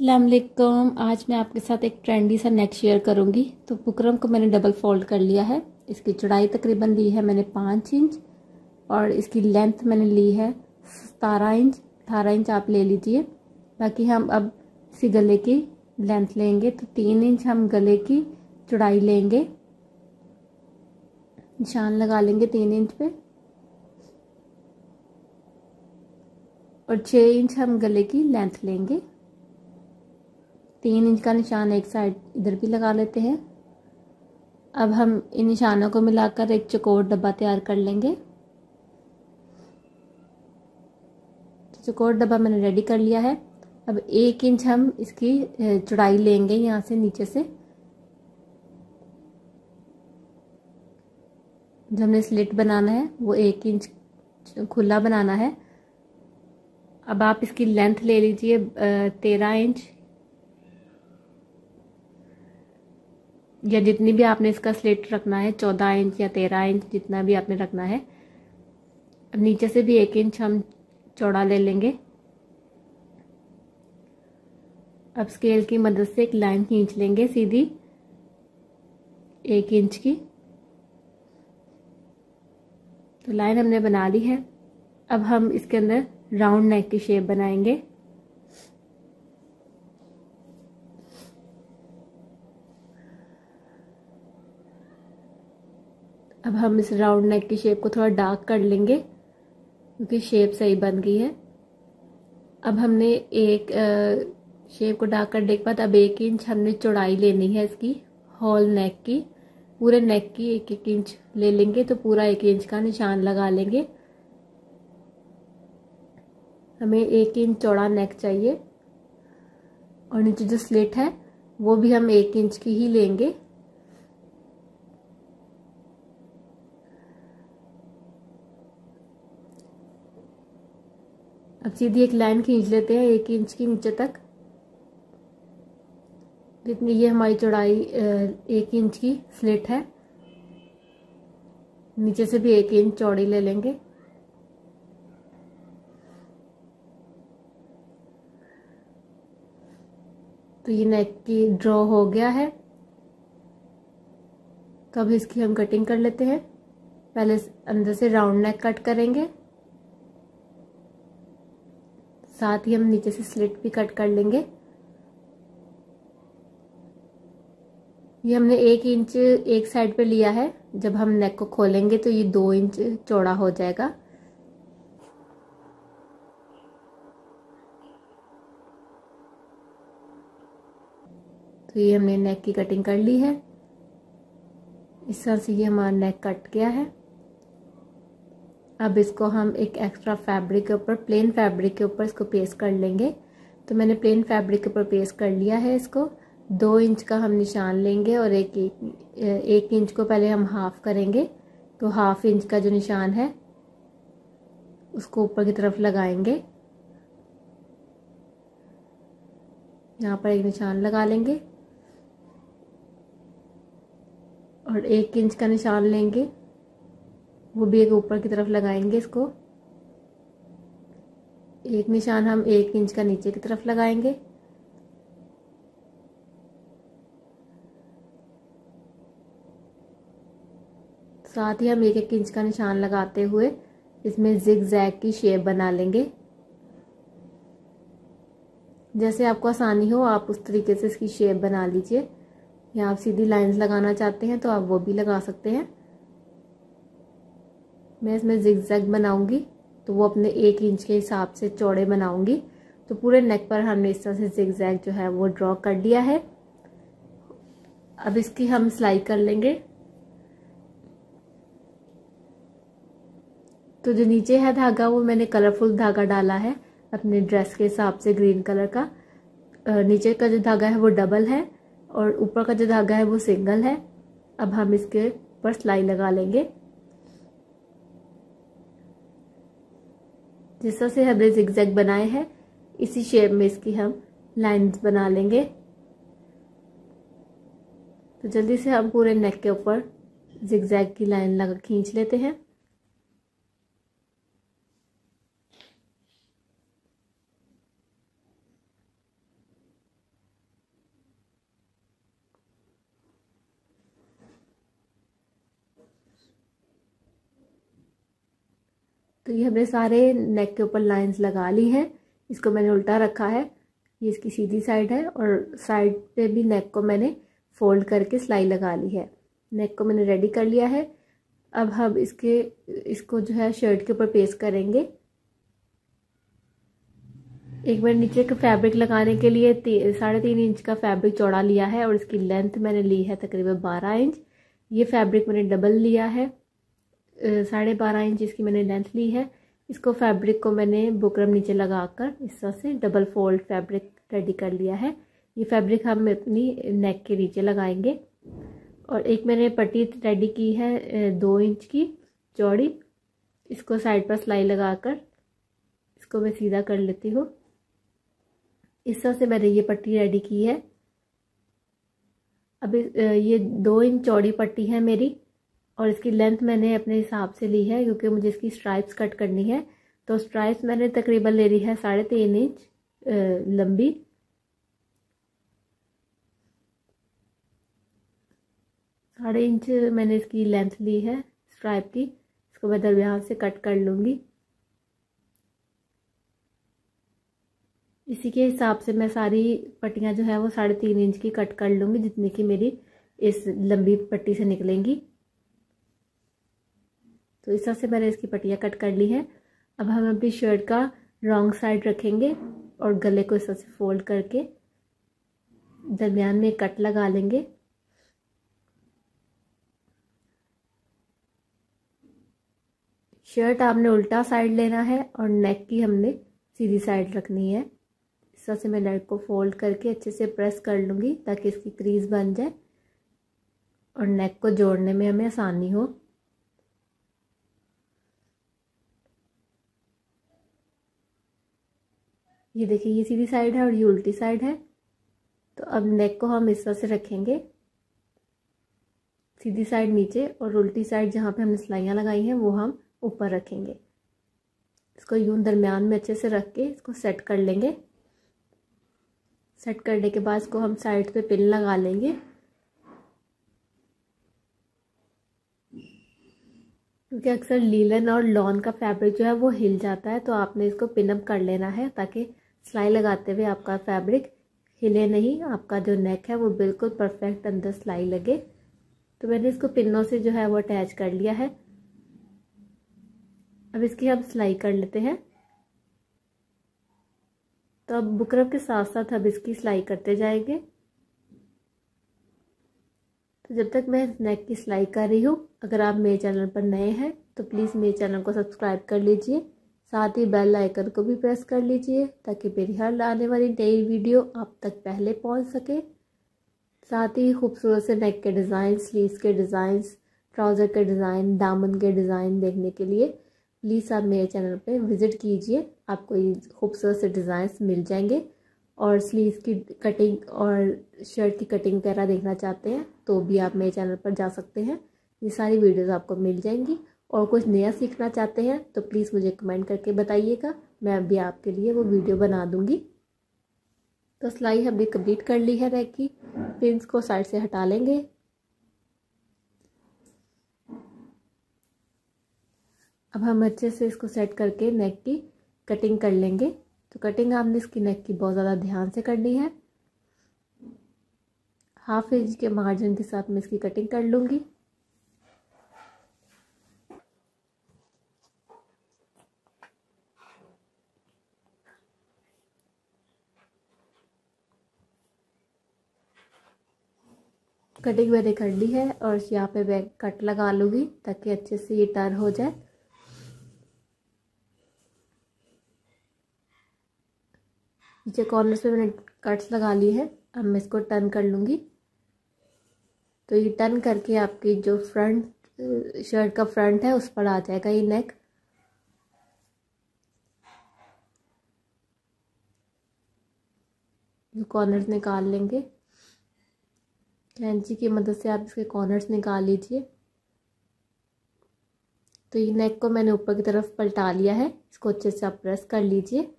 अस्सलामुअलैकुम। आज मैं आपके साथ एक ट्रेंडी सा नेक शेयर करूंगी। तो बुकरम को मैंने डबल फोल्ड कर लिया है। इसकी चौड़ाई तकरीबन ली है मैंने 5 इंच और इसकी लेंथ मैंने ली है 17 इंच। 18 इंच आप ले लीजिए। बाकी हम अब इसी गले की लेंथ लेंगे तो 3 इंच हम गले की चौड़ाई लेंगे। निशान लगा लेंगे 3 इंच पे और 6 इंच हम गले की लेंथ लेंगे। 3 इंच का निशान एक साइड इधर भी लगा लेते हैं। अब हम इन निशानों को मिलाकर एक चौकोर डब्बा तैयार कर लेंगे। चौकोर डब्बा मैंने रेडी कर लिया है। अब 1 इंच हम इसकी चौड़ाई लेंगे। यहाँ से नीचे से जो हमने स्लिट बनाना है वो 1 इंच खुला बनाना है। अब आप इसकी लेंथ ले लीजिए 13 इंच या जितनी भी आपने इसका स्लिट रखना है, 14 इंच या 13 इंच जितना भी आपने रखना है। अब नीचे से भी 1 इंच हम चौड़ा ले लेंगे। अब स्केल की मदद से एक लाइन खींच लेंगे सीधी 1 इंच की। तो लाइन हमने बना ली है। अब हम इसके अंदर राउंड नेक की शेप बनाएंगे। अब हम इस राउंड नेक की शेप को थोड़ा डार्क कर लेंगे क्योंकि शेप सही बन गई है। अब हमने एक शेप को डार्क करने के बाद अब 1 इंच हमने चौड़ाई लेनी है इसकी होल नेक की। पूरे नेक की 1-1 इंच ले लेंगे तो पूरा 1 इंच का निशान लगा लेंगे। हमें 1 इंच चौड़ा नेक चाहिए और नीचे जो स्लिट है वो भी हम 1 इंच की ही लेंगे। अब सीधी एक लाइन खींच लेते हैं 1 इंच की नीचे तक। जितनी ये हमारी चौड़ाई 1 इंच की स्लिट है, नीचे से भी 1 इंच चौड़ी ले लेंगे। तो ये नेक की ड्रॉ हो गया है। तो अब इसकी हम कटिंग कर लेते हैं। पहले अंदर से राउंड नेक कट करेंगे, साथ ही हम नीचे से स्लिट भी कट कर लेंगे। ये हमने 1 इंच एक साइड पे लिया है। जब हम नेक को खोलेंगे तो ये 2 इंच चौड़ा हो जाएगा। तो ये हमने नेक की कटिंग कर ली है। इस तरह से ये हमारा नेक कट गया है। अब इसको हम एक एक्स्ट्रा फैब्रिक के ऊपर, प्लेन फैब्रिक के ऊपर इसको पेस्ट कर लेंगे। तो मैंने प्लेन फैब्रिक के ऊपर पेस्ट कर लिया है इसको। 2 इंच का हम निशान लेंगे और एक इंच को पहले हम हाफ करेंगे। तो 1/2 इंच का जो निशान है उसको ऊपर की तरफ लगाएंगे। यहाँ पर एक निशान लगा लेंगे और 1 इंच का निशान लेंगे, वो भी एक ऊपर की तरफ लगाएंगे इसको। एक निशान हम 1 इंच का नीचे की तरफ लगाएंगे। साथ ही हम 1-1 इंच का निशान लगाते हुए इसमें जिग जैग की शेप बना लेंगे। जैसे आपको आसानी हो आप उस तरीके से इसकी शेप बना लीजिए। या आप सीधी लाइंस लगाना चाहते हैं तो आप वो भी लगा सकते हैं। मैं इसमें जिग जैग बनाऊंगी तो वो अपने 1 इंच के हिसाब से चौड़े बनाऊंगी। तो पूरे नेक पर हमने इस तरह से जिग जैग जो है वो ड्रॉ कर दिया है। अब इसकी हम सिलाई कर लेंगे। तो जो नीचे है धागा वो मैंने कलरफुल धागा डाला है अपने ड्रेस के हिसाब से, ग्रीन कलर का। नीचे का जो धागा है वो डबल है और ऊपर का जो धागा है वो सिंगल है। अब हम इसके ऊपर सिलाई लगा लेंगे। जिस तरह से हमने जिगजैग बनाए हैं इसी शेप में इसकी हम लाइंस बना लेंगे। तो जल्दी से हम पूरे नेक के ऊपर जिगजैग की लाइन लगा खींच लेते हैं। तो ये हमने सारे नेक के ऊपर लाइंस लगा ली हैं। इसको मैंने उल्टा रखा है, ये इसकी सीधी साइड है और साइड पे भी नेक को मैंने फोल्ड करके सिलाई लगा ली है। नेक को मैंने रेडी कर लिया है। अब हम इसको जो है शर्ट के ऊपर पेस्ट करेंगे। एक बार नीचे का फैब्रिक लगाने के लिए 3.5 इंच का फैब्रिक चौड़ा लिया है और इसकी लेंथ मैंने ली है तकरीबन 12 इंच। ये फैब्रिक मैंने डबल लिया है, 12.5 इंच इसकी मैंने लेंथ ली है। इसको फैब्रिक को मैंने बुकरम नीचे लगाकर इस तरह से डबल फोल्ड फैब्रिक रेडी कर लिया है। ये फैब्रिक हम अपनी नेक के नीचे लगाएंगे। और एक मैंने पट्टी रेडी की है 2 इंच की चौड़ी, इसको साइड पर सिलाई लगाकर इसको मैं सीधा कर लेती हूँ। इस तरह से मैंने ये पट्टी रेडी की है। अब ये 2 इंच चौड़ी पट्टी है मेरी और इसकी लेंथ मैंने अपने हिसाब से ली है क्योंकि मुझे इसकी स्ट्राइप्स कट करनी है। तो स्ट्राइप्स मैंने तकरीबन ले ली है 3.5 इंच लंबी। साढ़े इंच मैंने इसकी लेंथ ली है स्ट्राइप की। इसको मैं दरमियान से कट कर लूँगी। इसी के हिसाब से मैं सारी पट्टियाँ जो है वो 3.5 इंच की कट कर लूँगी, जितनी की मेरी इस लंबी पट्टी से निकलेंगी। तो इस तरह से मैंने इसकी पट्टियाँ कट कर ली हैं। अब हम अपनी शर्ट का रॉन्ग साइड रखेंगे और गले को इस तरह से फोल्ड करके दरमियान में कट लगा लेंगे। शर्ट आपने उल्टा साइड लेना है और नेक की हमने सीधी साइड रखनी है। इस तरह से मैं नेक को फोल्ड करके अच्छे से प्रेस कर लूँगी ताकि इसकी क्रीज बन जाए और नेक को जोड़ने में हमें आसानी हो। ये देखिए, ये सीधी साइड है और ये उल्टी साइड है। तो अब नेक को हम इस तरह से रखेंगे, सीधी साइड नीचे और उल्टी साइड जहाँ पे हमने सिलाइयाँ लगाई हैं वो हम ऊपर रखेंगे। इसको यूं दरमियान में अच्छे से रख के इसको सेट कर लेंगे। सेट करने के बाद इसको हम साइड पे पिन लगा लेंगे। क्योंकि अक्सर लीलन और लॉन का फैब्रिक जो है वो हिल जाता है, तो आपने इसको पिन अप कर लेना है ताकि सिलाई लगाते हुए आपका फैब्रिक हिले नहीं, आपका जो नेक है वो बिल्कुल परफेक्ट अंदर सिलाई लगे। तो मैंने इसको पिनों से जो है वो अटैच कर लिया है। अब इसकी हम सिलाई कर लेते हैं। तो अब बुकरम के साथ साथ अब इसकी सिलाई करते जाएंगे। तो जब तक मैं नेक की सिलाई कर रही हूँ, अगर आप मेरे चैनल पर नए हैं तो प्लीज़ मेरे चैनल को सब्सक्राइब कर लीजिए, साथ ही बेल आइकन को भी प्रेस कर लीजिए ताकि मेरी हर आने वाली नई वीडियो आप तक पहले पहुँच सके। साथ ही खूबसूरत से नेक के डिज़ाइन, स्लीव्स के डिज़ाइंस, ट्राउज़र के डिज़ाइन, दामन के डिज़ाइन देखने के लिए प्लीज़ आप मेरे चैनल पे विज़िट कीजिए। आपको ये खूबसूरत से डिज़ाइंस मिल जाएंगे। और स्लीव्स की कटिंग और शर्ट की कटिंग वगैरह देखना चाहते हैं तो भी आप मेरे चैनल पर जा सकते हैं, ये सारी वीडियोस आपको मिल जाएंगी। और कुछ नया सीखना चाहते हैं तो प्लीज़ मुझे कमेंट करके बताइएगा, मैं अभी आपके लिए वो वीडियो बना दूँगी। तो सिलाई हमने कंप्लीट कर ली है नेक की। पिन्स को साइड से हटा लेंगे। अब हम अच्छे से इसको सेट करके नेक की कटिंग कर लेंगे। तो कटिंग आपने इसकी नेक की बहुत ज़्यादा ध्यान से करनी है। 1/2 इंच के मार्जिन के साथ मैं इसकी कटिंग कर लूँगी। कटिंग मैंने कर ली है और यहाँ पे मैं कट लगा लूँगी ताकि अच्छे से ये टर्न हो जाए। नीचे कॉर्नर पे मैंने कट्स लगा ली है। अब मैं इसको टर्न कर लूँगी। तो ये टर्न करके आपकी जो फ्रंट शर्ट का फ्रंट है उस पर आ जाएगा ये नेक। ये कॉर्नर्स निकाल लेंगे, कैंची की मदद से आप इसके कॉर्नर्स निकाल लीजिए। तो ये नेक को मैंने ऊपर की तरफ पलटा लिया है, इसको अच्छे से आप प्रेस कर लीजिए।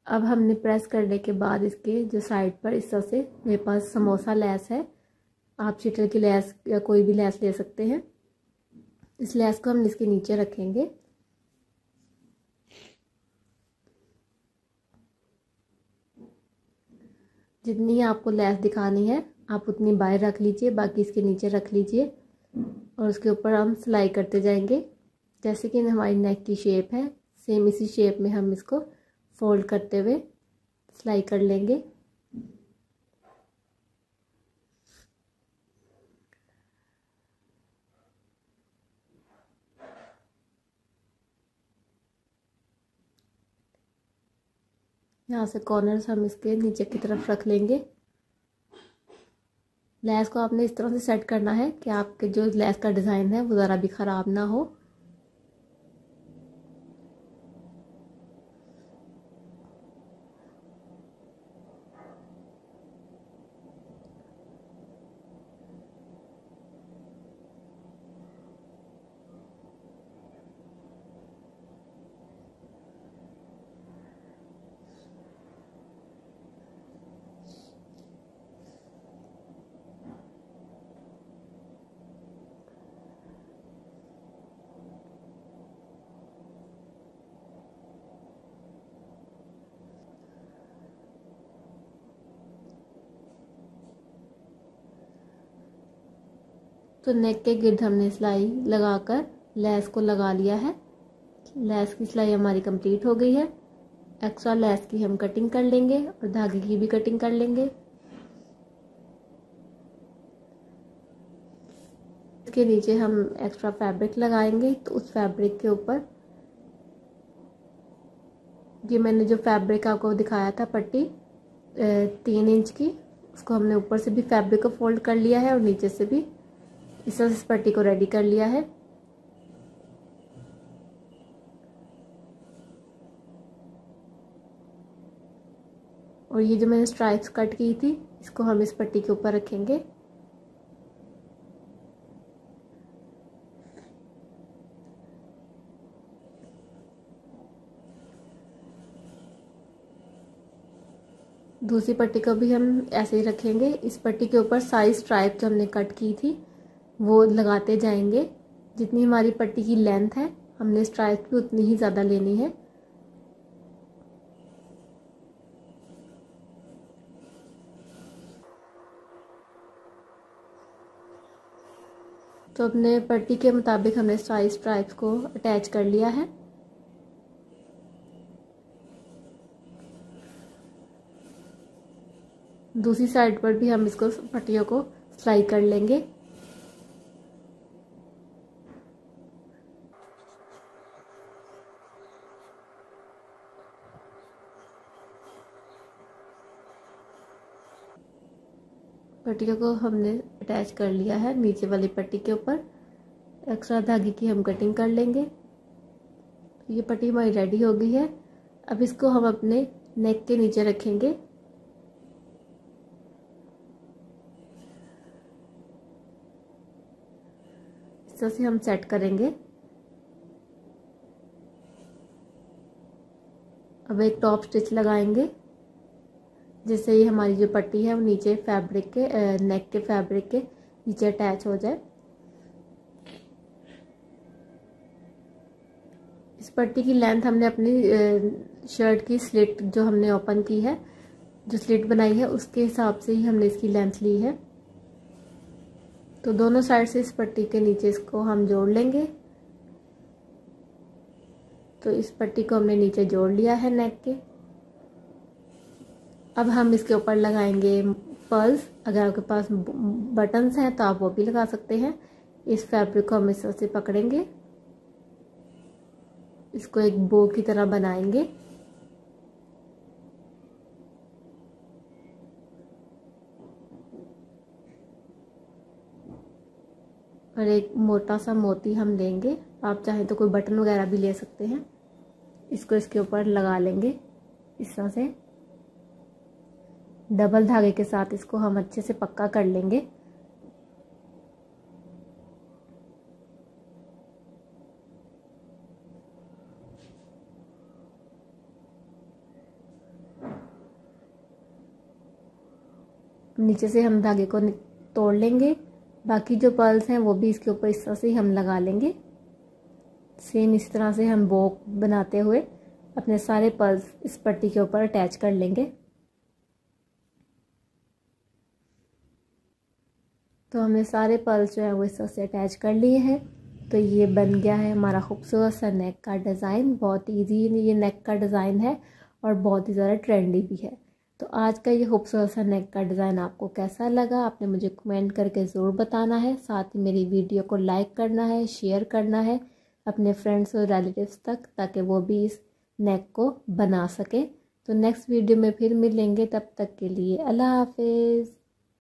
अब हमने प्रेस करने के बाद इसके जो साइड पर इस तरह से मेरे पास समोसा लेस है, आप शीटर की लेस या कोई भी लेस ले सकते हैं। इस लेस को हम इसके नीचे रखेंगे। जितनी आपको लेस दिखानी है आप उतनी बाहर रख लीजिए, बाकी इसके नीचे रख लीजिए और उसके ऊपर हम सिलाई करते जाएंगे। जैसे कि हमारी नेक की शेप है, सेम इसी शेप में हम इसको फोल्ड करते हुए सिलाई कर लेंगे। यहाँ से कॉर्नर्स हम इसके नीचे की तरफ रख लेंगे। लेस को आपने इस तरह से सेट करना है कि आपके जो लेस का डिज़ाइन है वो ज़रा भी ख़राब ना हो। तो नेक के गिर्द हमने सिलाई लगाकर लेस को लगा लिया है। लेस की सिलाई हमारी कंप्लीट हो गई है। एक्स्ट्रा लेस की हम कटिंग कर लेंगे और धागे की भी कटिंग कर लेंगे। इसके नीचे हम एक्स्ट्रा फैब्रिक लगाएंगे, तो उस फैब्रिक के ऊपर ये मैंने जो फैब्रिक आपको दिखाया था पट्टी 3 इंच की, उसको हमने ऊपर से भी फैब्रिक को फोल्ड कर लिया है और नीचे से भी इस तरह से पट्टी को रेडी कर लिया है। और ये जो मैंने स्ट्राइप्स कट की थी इसको हम इस पट्टी के ऊपर रखेंगे। दूसरी पट्टी को भी हम ऐसे ही रखेंगे। इस पट्टी के ऊपर सारी स्ट्राइप जो हमने कट की थी वो लगाते जाएंगे। जितनी हमारी पट्टी की लेंथ है हमने स्ट्राइप भी उतनी ही ज़्यादा लेनी है। तो अपने पट्टी के मुताबिक हमने सारी स्ट्राइप्स को अटैच कर लिया है। दूसरी साइड पर भी हम इसको पट्टियों को सिलाई कर लेंगे। पट्टियों को हमने अटैच कर लिया है नीचे वाली पट्टी के ऊपर। एक्स्ट्रा धागे की हम कटिंग कर लेंगे। ये पट्टी हमारी रेडी हो गई है। अब इसको हम अपने नेक के नीचे रखेंगे। इस तरह से हम सेट करेंगे। अब एक टॉप स्टिच लगाएंगे जिससे ये हमारी जो पट्टी है वो नीचे फैब्रिक के नेक के फैब्रिक के नीचे अटैच हो जाए। इस पट्टी की लेंथ हमने अपनी शर्ट की स्लिट जो हमने ओपन की है, जो स्लिट बनाई है उसके हिसाब से ही हमने इसकी लेंथ ली है। तो दोनों साइड से इस पट्टी के नीचे इसको हम जोड़ लेंगे। तो इस पट्टी को हमने नीचे जोड़ लिया है नेक के। अब हम इसके ऊपर लगाएंगे पर्ल्स। अगर आपके पास बटन्स हैं तो आप वो भी लगा सकते हैं। इस फैब्रिक को हम इस तरह से पकड़ेंगे, इसको एक बो की तरह बनाएंगे। और एक मोटा सा मोती हम लेंगे, आप चाहें तो कोई बटन वगैरह भी ले सकते हैं। इसको इसके ऊपर लगा लेंगे इस तरह से। डबल धागे के साथ इसको हम अच्छे से पक्का कर लेंगे। नीचे से हम धागे को तोड़ लेंगे। बाकी जो पर्ल्स हैं वो भी इसके ऊपर इस तरह से हम लगा लेंगे। सेम इसी तरह से हम बो बनाते हुए अपने सारे पर्ल्स इस पट्टी के ऊपर अटैच कर लेंगे। तो हमने सारे पर्ल्स जो है वो इस तरह से अटैच कर लिए हैं। तो ये बन गया है हमारा खूबसूरत सा नेक का डिज़ाइन। बहुत इजी ये नेक का डिज़ाइन है और बहुत ही ज़्यादा ट्रेंडी भी है। तो आज का ये खूबसूरत सा नेक का डिज़ाइन आपको कैसा लगा, आपने मुझे कमेंट करके ज़रूर बताना है। साथ ही मेरी वीडियो को लाइक करना है, शेयर करना है अपने फ्रेंड्स और रिलेटिव्स तक, ताकि वो भी इस नेक को बना सके। तो नेक्स्ट वीडियो में फिर मिलेंगे, तब तक के लिए अल्लाह हाफिज़।